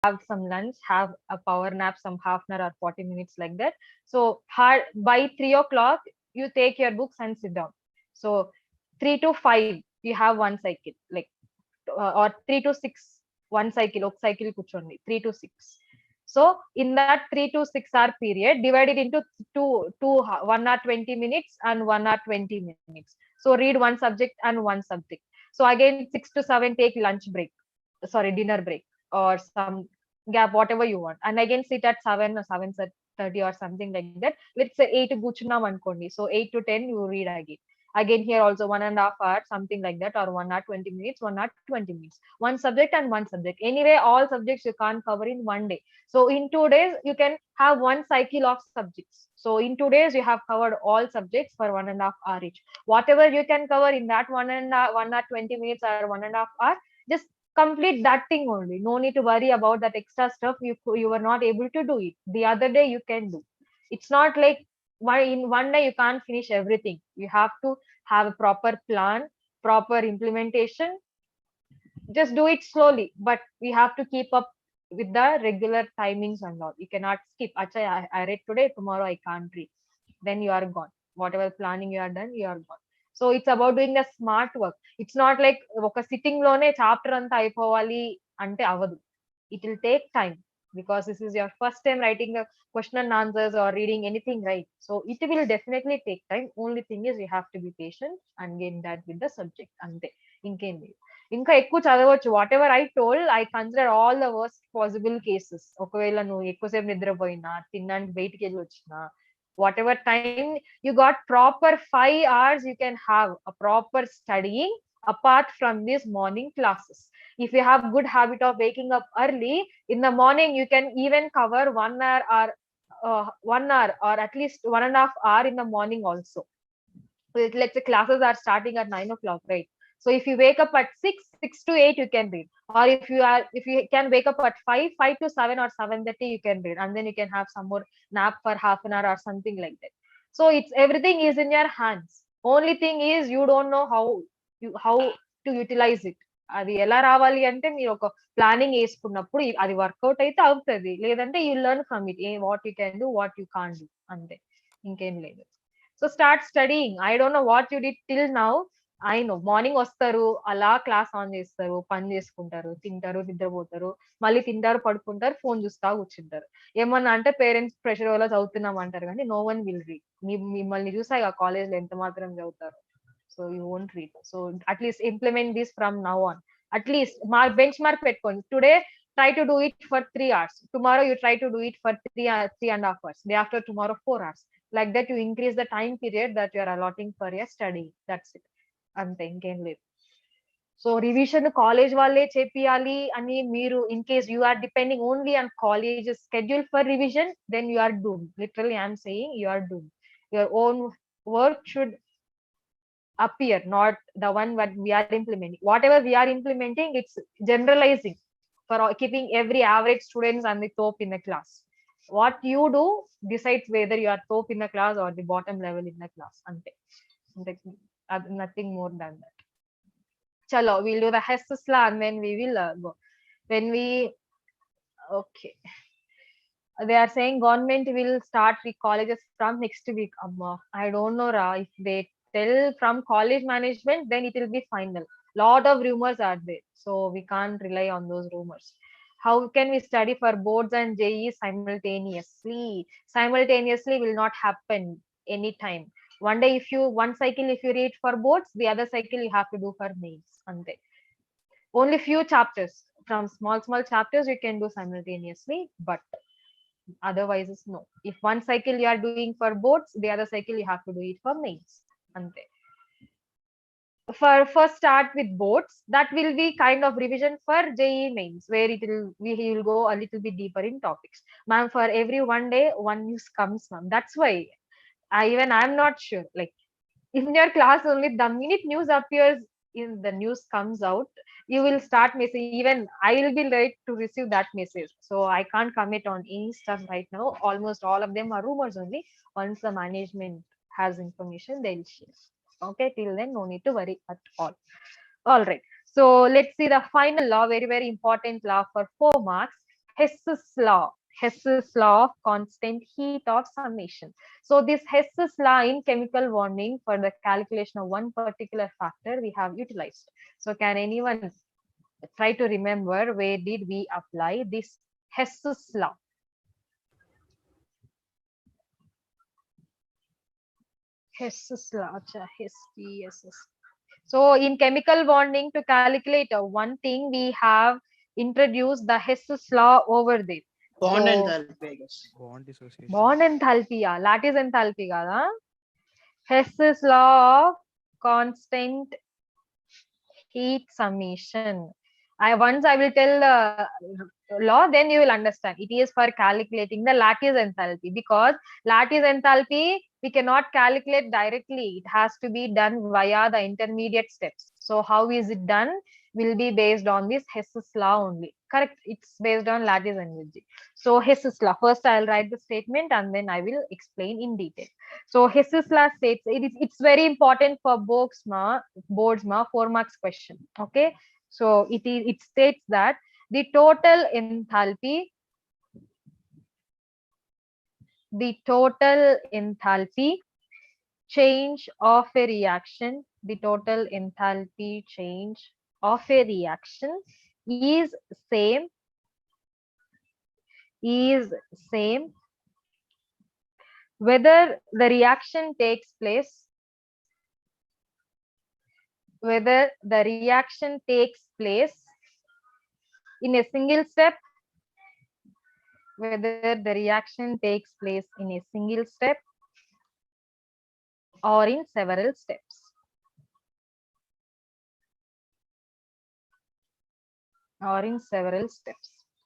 have some lunch, have a power nap, some half an hour or 40 minutes like that. So hard by 3 o'clock, you take your books and sit down. So 3 to 5, you have one cycle, like or 3 to 6, one cycle, ok cycle kuchoni, 3 to 6. So in that 3 to 6 hour period, divided into two 1 hour 20 minutes and 1 hour 20 minutes. So read one subject and one subject. So again 6 to 7 take lunch break, sorry, dinner break or some gap, whatever you want, and again sit at 7 or 7:30 or something like that. Let's say 8 కూర్చున్నాం అనుకోండి, so 8 to 10 you read again here also 1.5 hours, something like that, or 1 hour 20 minutes, 1 hour 20 minutes, one subject and one subject. Anyway, all subjects you can't cover in one day. So in 2 days you can have one cycle of subjects. So in 2 days you have covered all subjects for 1.5 hour each. Whatever you can cover in that 1 hour 20 minutes or 1.5 hour, just complete that thing only. No need to worry about that extra stuff you were not able to do it the other day. You can do. It's not like why in one day you can't finish everything. You have to have a proper plan, proper implementation. Just do it slowly, but we have to keep up with the regular timings and all. You cannot skip. Acha, I read today, tomorrow I can't read. Then you are gone. Whatever planning you are done, you are gone. So it's about doing the smart work. It's not like ఒక sitting లోనే chapter అంతా అయిపోవాలి అంటే అవదు. It will take time, because this is your first time writing a question and answers or reading anything, right? So it will definitely take time. Only thing is you have to be patient and get that with the subject అంతే, ఇంకేం లేదు. ఇంకా ఎక్కువ చదవచ్చు. What ever I told, I consider all the worst possible cases. ఒకవేళ నువ్వు ఎక్కువసేపు నిద్రపోయినా, తినడానికి బయటికి వెళ్ళి వచ్చినా, whatever time you got, proper 5 hours you can have a proper studying apart from these morning classes. If you have good habit of waking up early in the morning, you can even cover 1 hour or 1 hour or at least 1.5 hour in the morning also. Let's say classes are starting at 9 o'clock, right? So if you wake up at 6 to 8 you can read. Or if you can wake up at 5 to 7 or 7:30 you can read, and then you can have some more nap for half an hour or something like that. So it's everything is in your hands. Only thing is you don't know how to utilize it. అది ఎలా రావాలి అంటే మీరు ఒక planning వేసుకున్నప్పుడు అది work out అయితే అవుతుంది, లేదంటే you learn from it. What you can do, what you can do, అంతే, ఇంకేం లేదు. So start studying. I don't know what you did till now. I know morning వస్తారు, అలా క్లాస్ ఆన్ చేస్తారు, పని చేసుకుంటారు, తింటారు, నిద్రపోతారు, మళ్ళీ తింటారు, పడుకుంటారు, ఫోన్ చూస్తా కూర్చుంటారు. ఏమన్నా అంటే పేరెంట్స్ ప్రెషర్ వల్ల చదువుతున్నాం అంటారు, కానీ నో వన్ విల్ రీడ్. మిమ్మల్ని చూసాయి ఆ కాలేజ్ లో ఎంత మాత్రం చదువుతారు. So you won't read. So at least implement this from now on. At least benchmark పెట్టుకోండి. Today try to do it for 3 hours. Tomorrow you try to do it for 3.5 hours. Day after tomorrow 4 hours. Like that you increase the time period that you are allotting for your study. That's it. అంతే, ఇంకేం లేదు. So revision college వాళ్ళే చేపియాలి అని మీరు, in case you are depending only on college schedule for revision, then you are doom. Literally I'm saying you are doom. Your own work should appear, not the one what we are implementing. Whatever we are implementing, it's generalizing for keeping every average students and the top in the class. What you do decides whether you are top in the class or the bottom level in the class. Ante. Nothing more than that. Chalo, we'll do the Hestusla and then we will go. When we, okay. They are saying government will start the colleges from next week. Amma. I don't know, Ra. If they tell from college management, then it will be final. Lot of rumors are there, so we can't rely on those rumors. How can we study for boards and JE simultaneously? Simultaneously will not happen anytime. One day, if you one cycle if you read for boards, the other cycle you have to do for mains. Ante. Only few chapters from small chapters you can do simultaneously, but otherwise is no. If one cycle you are doing for boards, the other cycle you have to do it for mains. Ante. For first start with boards, that will be kind of revision for JE mains, where he will go a little bit deeper in topics. Ma'am, for every one day, one news comes, ma'am. That's why I'm not sure. Like in your class only, the minute news appears, in the news comes out, you will start message. Even I will be late to receive that message, so I can't commit on any stuff right now. Almost all of them are rumors only. Once the management has information, they'll share. Okay, till then no need to worry at all right. So let's see the final law, very very important law for 4 marks. Hess's law. Hess's law of constant heat of summation. So this Hess's law in chemical bonding for the calculation of one particular factor we have utilized. So can anyone try to remember where did we apply this Hess's law? Hess's law. HSS. So in chemical bonding to calculate one thing we have introduced the Hess's law over there. Bond So, enthalpy, I guess. Bond dissociation. bond enthalpy, lattice enthalpy kada. Hess's law of constant heat summation. Once I will tell the law, then you will understand. It is for calculating the lattice enthalpy, because lattice enthalpy we cannot calculate directly. It has to be done via the intermediate steps. So how is it done will be based on this Hess's law only. Correct? It's based on lattice energy. So Hess's law. First I'll write the statement and then I will explain in detail. So Hess's law states it's very important for boards ma 4 marks question. Okay. So it states that the total enthalpy change of a reaction, the total enthalpy change of a reaction is same whether the reaction takes place in a single step, whether the reaction takes place in a single step or in several steps.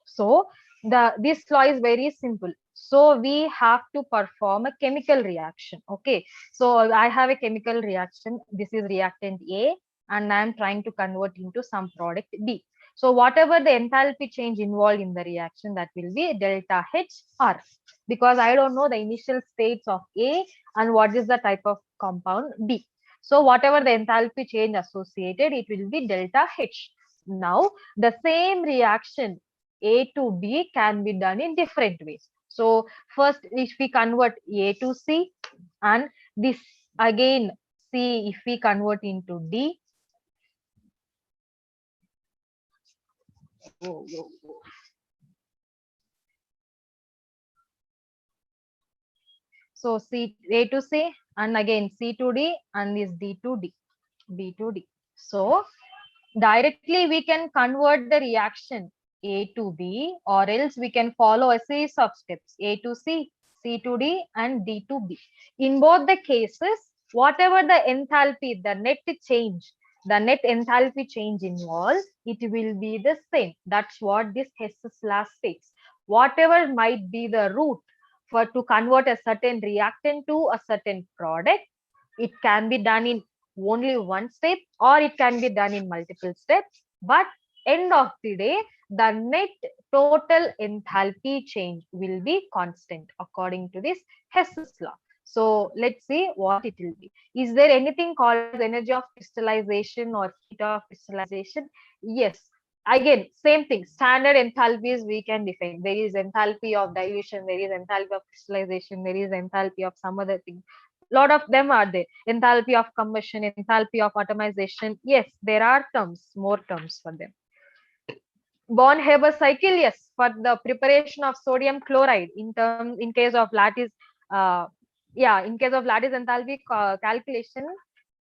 So this law is very simple. So we have to perform a chemical reaction. Okay. So I have a chemical reaction. This is reactant A, and I am trying to convert into some product B. So whatever the enthalpy change involved in the reaction, that will be delta HR, because I don't know the initial states of A and what is the type of compound B. So whatever the enthalpy change associated, it will be delta H. Now the same reaction A to B can be done in different ways. So first, if we convert A to C, and this again C if we convert into D. So C A to C, and again C to D, and this D to D, B to D. So directly we can convert the reaction A to B, or else we can follow a series of steps A to C, C to D, and D to B. In both the cases, whatever the enthalpy, the net enthalpy change involved, it will be the same. That's what this Hess's law states. Whatever might be the route for to convert a certain reactant to a certain product, it can be done in only one step or it can be done in multiple steps, but end of the day the net total enthalpy change will be constant according to this Hess's law. So let's see what it will be. Is there anything called as energy of crystallization or heat of crystallization? Yes. Again, same thing. Standard enthalpies we can define. There is enthalpy of dilution, there is enthalpy of crystallization, there is enthalpy of some other thing. Lot of them are there. Enthalpy of combustion, enthalpy of atomization. Yes, there are terms, more terms for them. Born-Haber cycle, yes, for the preparation of sodium chloride in case of lattice, in case of lattice enthalpy calculation,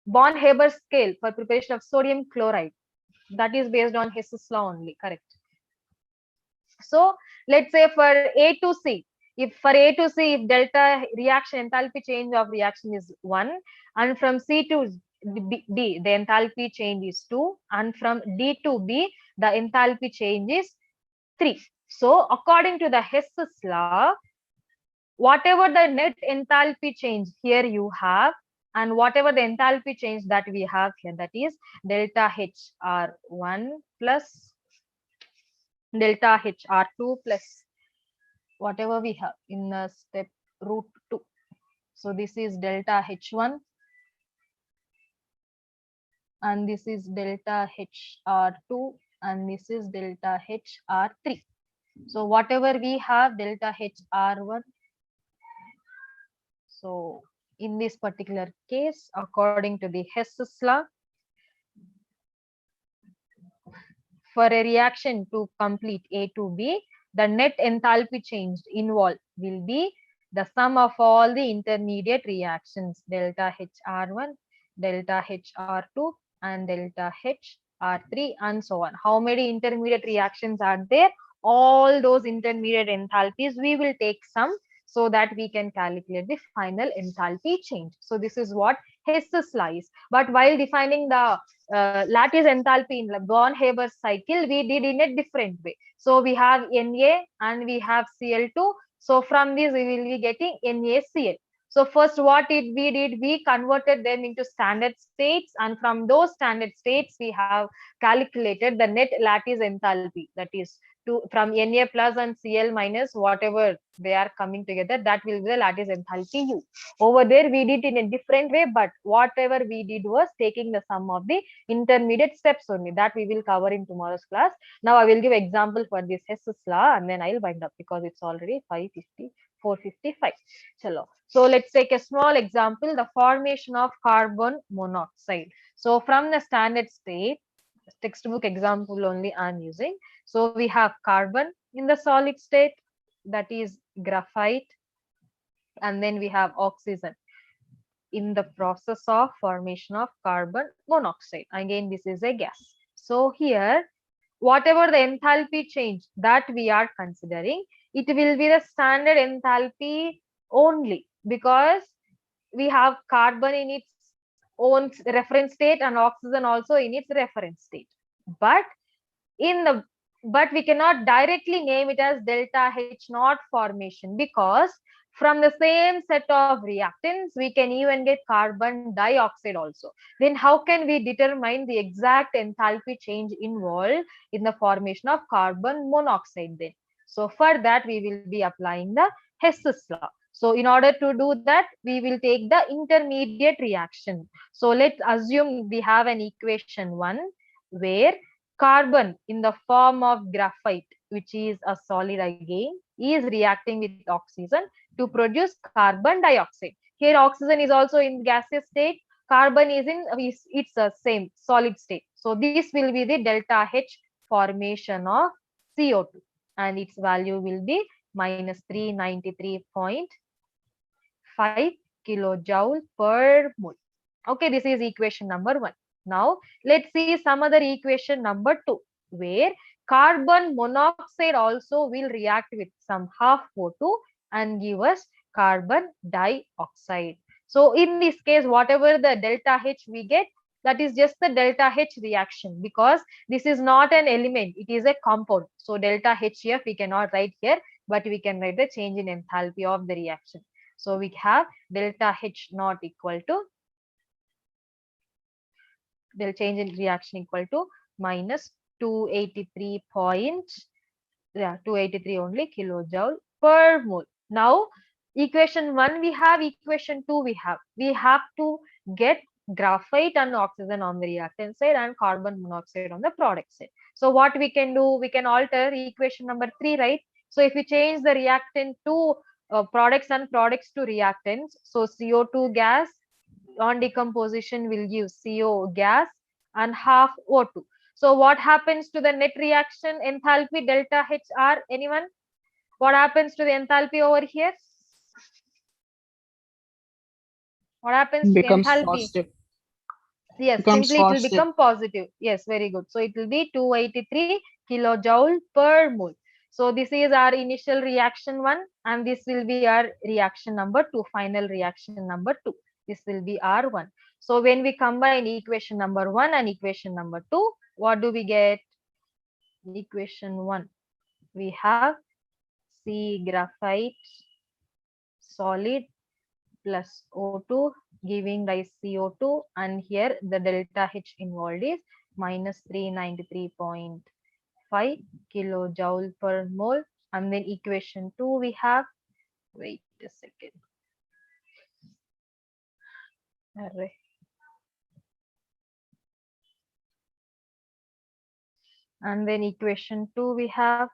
Born-Haber scale for preparation of sodium chloride, that is based on Hess's law only, correct. So let's say for A to C, if delta reaction enthalpy change of reaction is 1, and from C to D the enthalpy change is 2, and from D to B the enthalpy change is 3. So according to the Hess's law, whatever the net enthalpy change here you have, and whatever the enthalpy change that we have here, that is delta HR1 plus delta HR2 plus whatever we have in step root 2. So this is delta H1 and this is delta HR2 and this is delta HR3. So whatever we have delta HR1. So in this particular case, according to the Hess's law, for a reaction to complete A to B, the net enthalpy change involved will be the sum of all the intermediate reactions delta HR1, delta HR2, and delta HR3, and so on. How many intermediate reactions are there? All those intermediate enthalpies we will take sum so that we can calculate the final enthalpy change. So this is what Hess's law is. But while defining the lattice enthalpy in the Born-Haber cycle, we did in a different way. So we have Na and we have Cl2. So from this, we will be getting NaCl. So first, we did, we converted them into standard states, and from those standard states, we have calculated the net lattice enthalpy, that is from Na plus and Cl minus, whatever they are coming together, that will be the lattice enthalpy U. Over there, we did in a different way, but whatever we did was taking the sum of the intermediate steps only. That we will cover in tomorrow's class. Now I will give example for this Hess's law, and then I'll wind up because it's already 5:50, 4:55. Chalo. So let's take a small example, the formation of carbon monoxide. So from the standard state, textbook example only I'm using. So we have carbon in the solid state, that is graphite, and then we have oxygen in the process of formation of carbon monoxide. Again, this is a gas. So here, whatever the enthalpy change that we are considering, it will be the standard enthalpy only, because we have carbon in its own reference state and oxygen also in its reference state. But in the but we cannot directly name it as delta H naught formation, because from the same set of reactants we can even get carbon dioxide also. Then how can we determine the exact enthalpy change involved in the formation of carbon monoxide then? So for that we will be applying the Hess's law. So in order to do that, we will take the intermediate reaction. So let's assume we have an equation 1 where carbon in the form of graphite, which is a solid again, is reacting with oxygen to produce carbon dioxide. Here oxygen is also in gaseous state, carbon is in it's a same solid state. So this will be the delta H formation of CO2, and its value will be minus 393.5 kilojoule per mole. Okay, this is equation number 1. Now, let's see some other equation number 2, where carbon monoxide also will react with some half O2 and give us carbon dioxide. So, in this case, whatever the delta H we get, that is just the delta H reaction, because this is not an element, it is a compound. So, delta HF we cannot write here, but we can write the change in enthalpy of the reaction. So, we have delta H not equal to, they'll change in reaction equal to minus 283 283 only kilojoule per mole. Now equation 1 we have, equation 2 we have to get graphite and oxygen on the reactant side and carbon monoxide on the product side. So what we can do, we can alter equation number 3, right? So if we change the reactant to products and products to reactants, so CO2 gas on decomposition will give CO gas and half O2. So what happens to the net reaction enthalpy delta HR? Anyone? What happens to the enthalpy over here? What happens to the Becomes enthalpy? positive. Yes, Becomes simply it will positive. become positive. Yes, very good. So it will be 283 kilojoule per mole. So this is our initial reaction 1, and this will be our reaction number 2, final reaction number 2. This will be R1. So when we combine equation number 1 and equation number 2, what do we get? Equation 1, we have C graphite solid plus O2 giving rise CO2, and here the delta H involved is minus 393.5 kilojoule per mole. And then equation 2 we have, wait a second. Array. And then equation 2 we have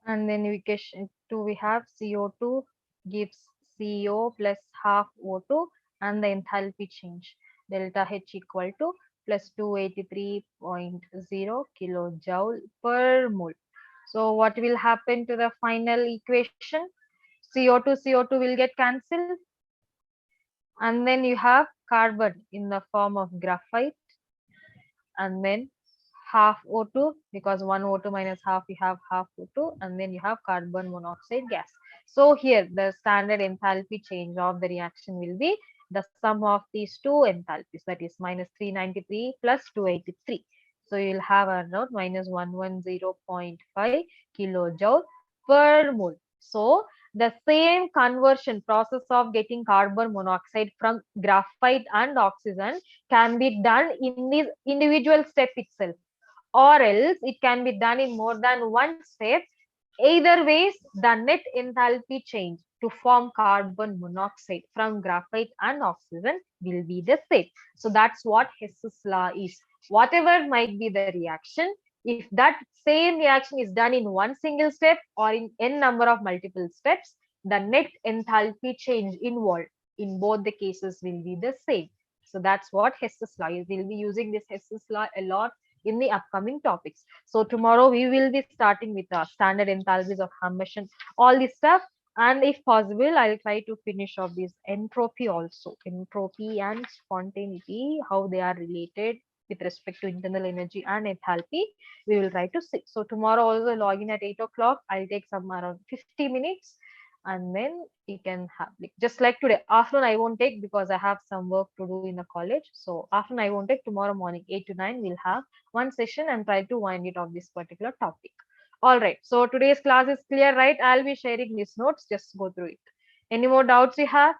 And then equation 2 we have CO2 gives CO plus half O2 and the enthalpy change delta H equal to plus 283.0 kilojoule per mole. So what will happen to the final equation? CO2 will get cancelled, and then you have carbon in the form of graphite, and then half O2, because one O2 minus half, you have half O2, and then you have carbon monoxide gas. So here the standard enthalpy change of the reaction will be the sum of these two enthalpies, that is minus 393 plus 283. So you'll have around minus 110.5 kilojoule per mole. So the same conversion process of getting carbon monoxide from graphite and oxygen can be done in this individual step itself, or else it can be done in more than one step. Either ways, the net enthalpy change to form carbon monoxide from graphite and oxygen will be the same. So that's what Hess's law is. Whatever might be the reaction, if that same reaction is done in one single step or in n number of multiple steps, the net enthalpy change involved in both the cases will be the same. So that's what Hess's law is. We'll be using this Hess's law a lot in the upcoming topics. So tomorrow we will be starting with the standard enthalpies of combustion, all this stuff. And if possible, I'll try to finish off this entropy also. Entropy and spontaneity, how they are related with respect to internal energy and enthalpy, we will try to see. So tomorrow also log in at 8 o'clock. I'll take some around 50 minutes, and then you can have, like, just like today afternoon I won't take because I have some work to do in the college. So afternoon I won't take. Tomorrow morning 8 to 9 we'll have one session and try to wind it off this particular topic. All right, so today's class is clear, right? I'll be sharing these notes, just go through it. Any more doubts you have?